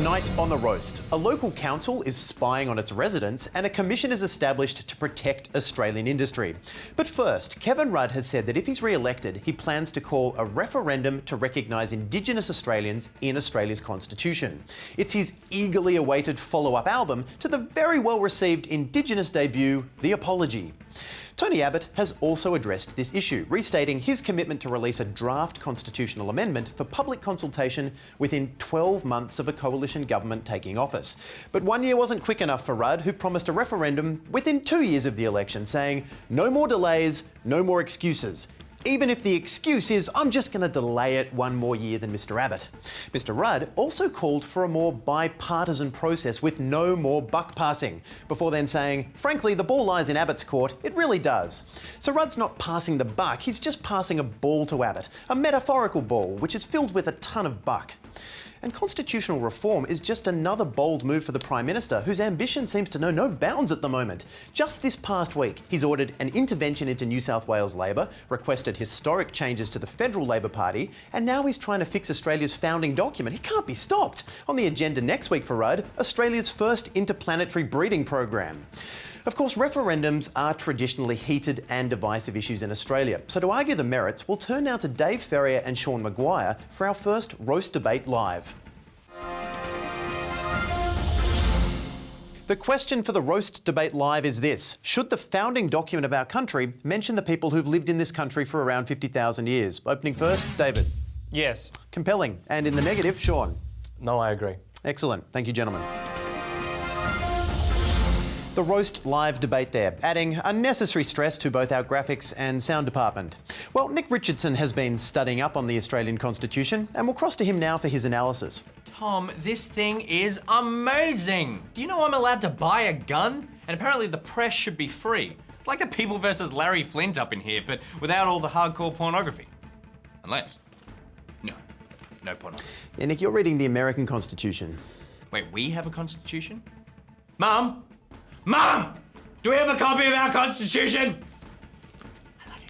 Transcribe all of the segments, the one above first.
Tonight on The Roast, a local council is spying on its residents and a commission is established to protect Australian industry. But first, Kevin Rudd has said that if he's re-elected, he plans to call a referendum to recognise Indigenous Australians in Australia's constitution. It's his eagerly awaited follow-up album to the very well-received Indigenous debut, The Apology. Tony Abbott has also addressed this issue, restating his commitment to release a draft constitutional amendment for public consultation within 12 months of a coalition government taking office. But 1 year wasn't quick enough for Rudd, who promised a referendum within 2 years of the election, saying, "No more delays, no more excuses." Even if the excuse is, "I'm just going to delay it 1 more year than Mr Abbott." Mr Rudd also called for a more bipartisan process with no more buck passing, before then saying, "Frankly, the ball lies in Abbott's court, it really does." So Rudd's not passing the buck, he's just passing a ball to Abbott, a metaphorical ball which is filled with a ton of buck. And constitutional reform is just another bold move for the Prime Minister, whose ambition seems to know no bounds at the moment. Just this past week, he's ordered an intervention into New South Wales Labor, requested historic changes to the federal Labor Party, and now he's trying to fix Australia's founding document. He can't be stopped. On the agenda next week for Rudd, Australia's first interplanetary breeding program. Of course, referendums are traditionally heated and divisive issues in Australia. So to argue the merits, we'll turn now to Dave Ferrier and Sean Maguire for our first Roast Debate Live. The question for the Roast Debate Live is this: should the founding document of our country mention the people who've lived in this country for around 50,000 years? Opening first, David. Yes. Compelling. And in the negative, Sean. No, I agree. Excellent. Thank you, gentlemen. The Roast Live debate there, adding unnecessary stress to both our graphics and sound department. Well, Nick Richardson has been studying up on the Australian Constitution, and we'll cross to him now for his analysis. Tom, this thing is amazing. Do you know I'm allowed to buy a gun? And apparently the press should be free. It's like the People versus Larry Flint up in here, but without all the hardcore pornography. Unless, no pornography. Yeah, Nick, you're reading the American Constitution. Wait, we have a constitution? Mum, do we have a copy of our Constitution? I love you.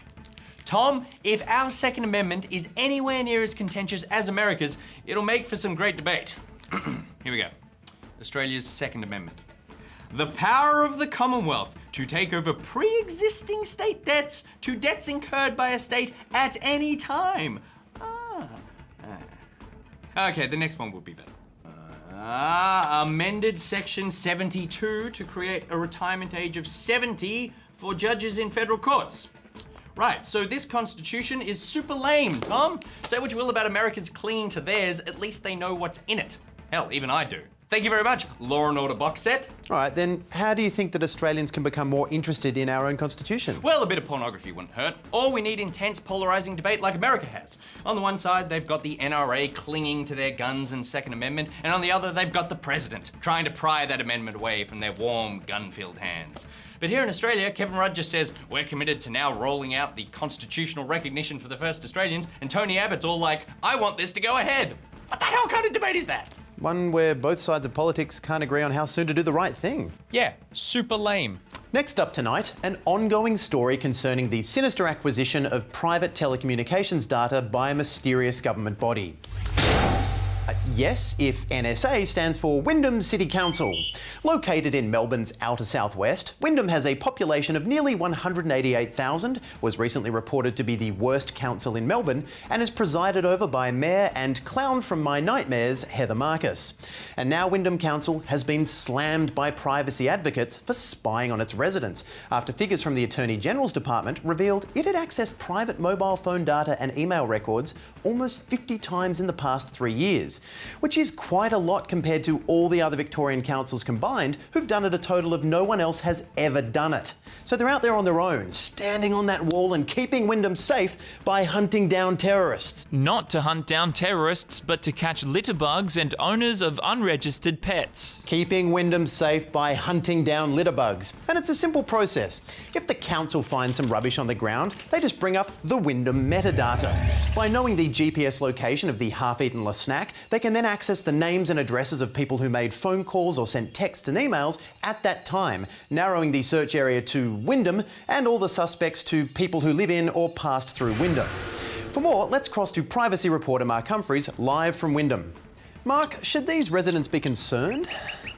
Tom, if our Second Amendment is anywhere near as contentious as America's, it'll make for some great debate. Here we go. Australia's Second Amendment. The power of the Commonwealth to take over pre-existing state debts to debts incurred by a state at any time. Okay, the next one would be better. Amended Section 72 to create a retirement age of 70 for judges in federal courts. Right, so this constitution is super lame, Tom. Say what you will about Americans clinging to theirs, at least they know what's in it. Hell, even I do. Thank you very much, Law and Order box set. All right, then how do you think that Australians can become more interested in our own constitution? Well, a bit of pornography wouldn't hurt. Or we need intense, polarising debate like America has. On the one side, they've got the NRA clinging to their guns and Second Amendment, and on the other, they've got the president trying to pry that amendment away from their warm, gun-filled hands. But here in Australia, Kevin Rudd just says, we're committed to now rolling out the constitutional recognition for the first Australians, and Tony Abbott's all like, I want this to go ahead. What the hell kind of debate is that? One where both sides of politics can't agree on how soon to do the right thing. Yeah, super lame. Next up tonight, an ongoing story concerning the sinister acquisition of private telecommunications data by a mysterious government body. Yes, if NSA stands for Wyndham City Council. Located in Melbourne's outer southwest, Wyndham has a population of nearly 188,000, was recently reported to be the worst council in Melbourne, and is presided over by Mayor and clown from my nightmares, Heather Marcus. And now Wyndham Council has been slammed by privacy advocates for spying on its residents, after figures from the Attorney General's Department revealed it had accessed private mobile phone data and email records almost 50 times in the past 3 years. Which is quite a lot compared to all the other Victorian councils combined, who've done it a total of no one else has ever done it. So they're out there on their own, standing on that wall and keeping Wyndham safe by hunting down terrorists. Not to hunt down terrorists, but to catch litterbugs and owners of unregistered pets. Keeping Wyndham safe by hunting down litterbugs. And it's a simple process. If the council finds some rubbish on the ground, they just bring up the Wyndham metadata. By knowing the GPS location of the half-eaten snack, they can then access the names and addresses of people who made phone calls or sent texts and emails at that time, narrowing the search area to Wyndham and all the suspects to people who live in or passed through Wyndham. For more, let's cross to privacy reporter Mark Humphreys, live from Wyndham. Mark, should these residents be concerned?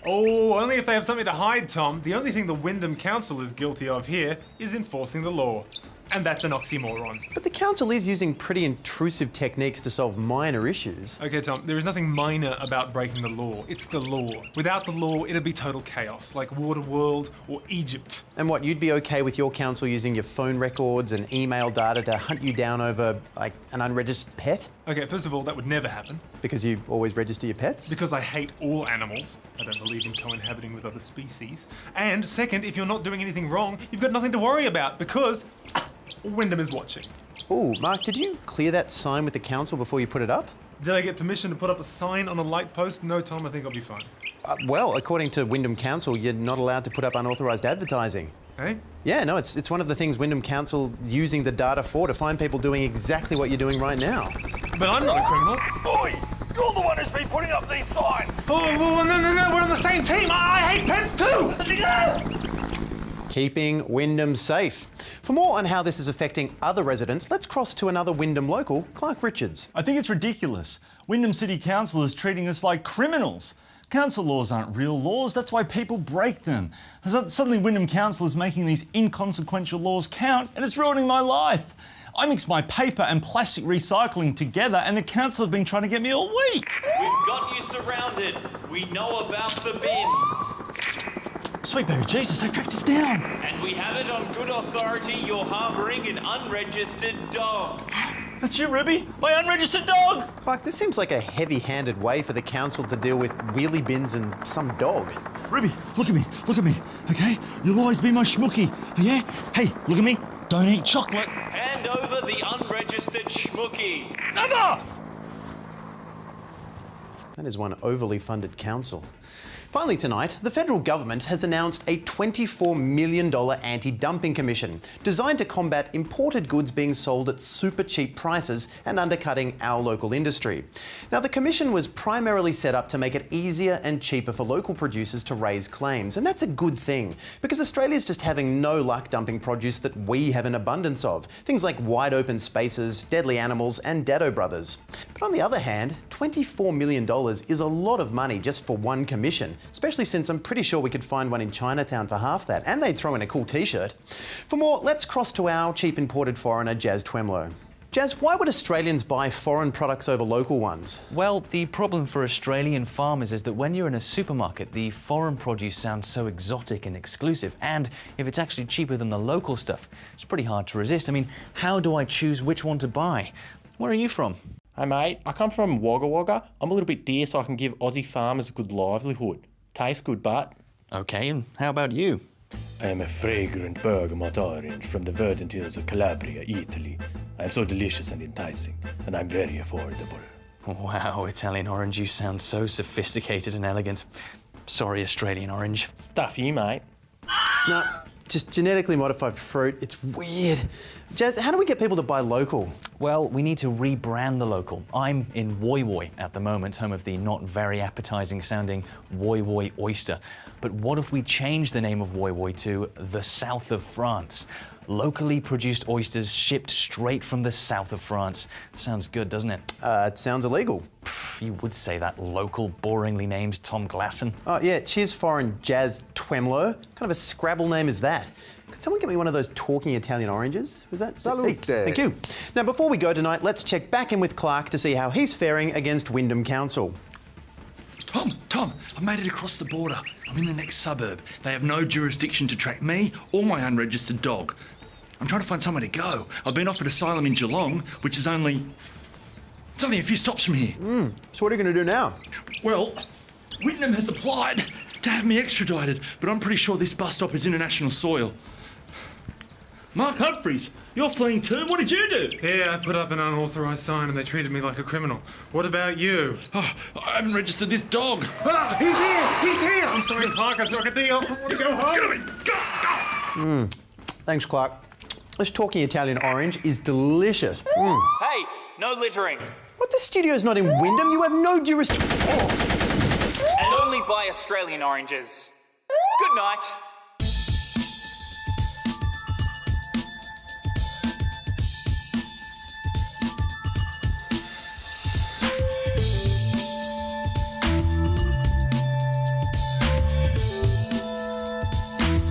Oh, only if they have something to hide, Tom. The only thing the Wyndham Council is guilty of here is enforcing the law. And that's an oxymoron. But the council is using pretty intrusive techniques to solve minor issues. Okay, Tom, there is nothing minor about breaking the law. It's the law. Without the law, it'd be total chaos, like Waterworld or Egypt. And what, you'd be okay with your council using your phone records and email data to hunt you down over, like, an unregistered pet? Okay, first of all, that would never happen. Because you always register your pets? Because I hate all animals. I don't believe in co-inhabiting with other species. And second, if you're not doing anything wrong, you've got nothing to worry about because Wyndham is watching. Ooh, Mark, did you clear that sign with the council before you put it up? Did I get permission to put up a sign on a light post? No, Tom, I think I'll be fine. Well, according to Wyndham Council, you're not allowed to put up unauthorised advertising. Hey? Yeah, no, it's one of the things Wyndham Council's using the data for, to find people doing exactly what you're doing right now. But I'm not a criminal. Boy, you're the one who's been putting up these signs. Oh, no, we're on the same team. I hate pets too. Keeping Wyndham safe. For more on how this is affecting other residents, let's cross to another Wyndham local, Clark Richards. I think it's ridiculous. Wyndham City Council is treating us like criminals. Council laws aren't real laws, that's why people break them. Suddenly Wyndham Council is making these inconsequential laws count and it's ruining my life. I mix my paper and plastic recycling together and the council have been trying to get me all week. We've got you surrounded. We know about the bins. Sweet baby Jesus, they tracked us down. And we have it on good authority you're harbouring an unregistered dog. That's you, Ruby, my unregistered dog. Clark, this seems like a heavy-handed way for the council to deal with wheelie bins and some dog. Ruby, look at me, okay? You'll always be my schmookie, yeah? Hey, look at me, don't eat chocolate. Hand over the unregistered schmookie. Never! That is one overly funded council. Finally tonight, the federal government has announced a $24 million anti-dumping commission designed to combat imported goods being sold at super cheap prices and undercutting our local industry. Now, the commission was primarily set up to make it easier and cheaper for local producers to raise claims, and that's a good thing because Australia's just having no luck dumping produce that we have an abundance of. Things like wide open spaces, deadly animals and Dado Brothers. But on the other hand, $24 million is a lot of money just for one commission, especially since I'm pretty sure we could find one in Chinatown for half that, and they'd throw in a cool t-shirt. For more, let's cross to our cheap imported foreigner, Jazz Twemlow. Jazz, why would Australians buy foreign products over local ones? Well, the problem for Australian farmers is that when you're in a supermarket, the foreign produce sounds so exotic and exclusive, and if it's actually cheaper than the local stuff, it's pretty hard to resist. I mean, how do I choose which one to buy? Where are you from? Hey mate, I come from Wagga Wagga. I'm a little bit dear so I can give Aussie farmers a good livelihood. Tastes good, but... Okay, and how about you? I am a fragrant bergamot orange from the verdant hills of Calabria, Italy. I am so delicious and enticing, and I'm very affordable. Wow, Italian orange, you sound so sophisticated and elegant. Sorry, Australian orange. Stuff you, mate. No, just genetically modified fruit. It's weird. Jazz, how do we get people to buy local? Well, we need to rebrand the local. I'm in Woy Woy at the moment, home of the not very appetizing sounding Woy Woy oyster. But what if we change the name of Woy Woy to the South of France? Locally produced oysters shipped straight from the south of France. Sounds good, doesn't it? It sounds illegal. You would say that, local, boringly named Tom Glasson. Oh yeah, cheers foreign Jazz Twemlow. What kind of a Scrabble name is that? Could someone get me one of those talking Italian oranges? Was that? Salute. Hey, thank you. Now, before we go tonight, let's check back in with Clark to see how he's faring against Wyndham Council. Tom, I've made it across the border. I'm in the next suburb. They have no jurisdiction to track me or my unregistered dog. I'm trying to find somewhere to go. I've been offered asylum in Geelong, which is only a few stops from here. So what are you going to do now? Well, Wyndham has applied to have me extradited, but I'm pretty sure this bus stop is international soil. Mark Humphreys, you're fleeing too. What did you do? Yeah, I put up an unauthorised sign and they treated me like a criminal. What about you? Oh, I haven't registered this dog. Ah, he's here! I'm sorry, Clark, I struck a deal. I want to go home. Go! Thanks, Clark. This talking Italian orange is delicious. Hey, no littering. What? The studio's not in Wyndham. You have no jurisdiction. And only buy Australian oranges. Good night.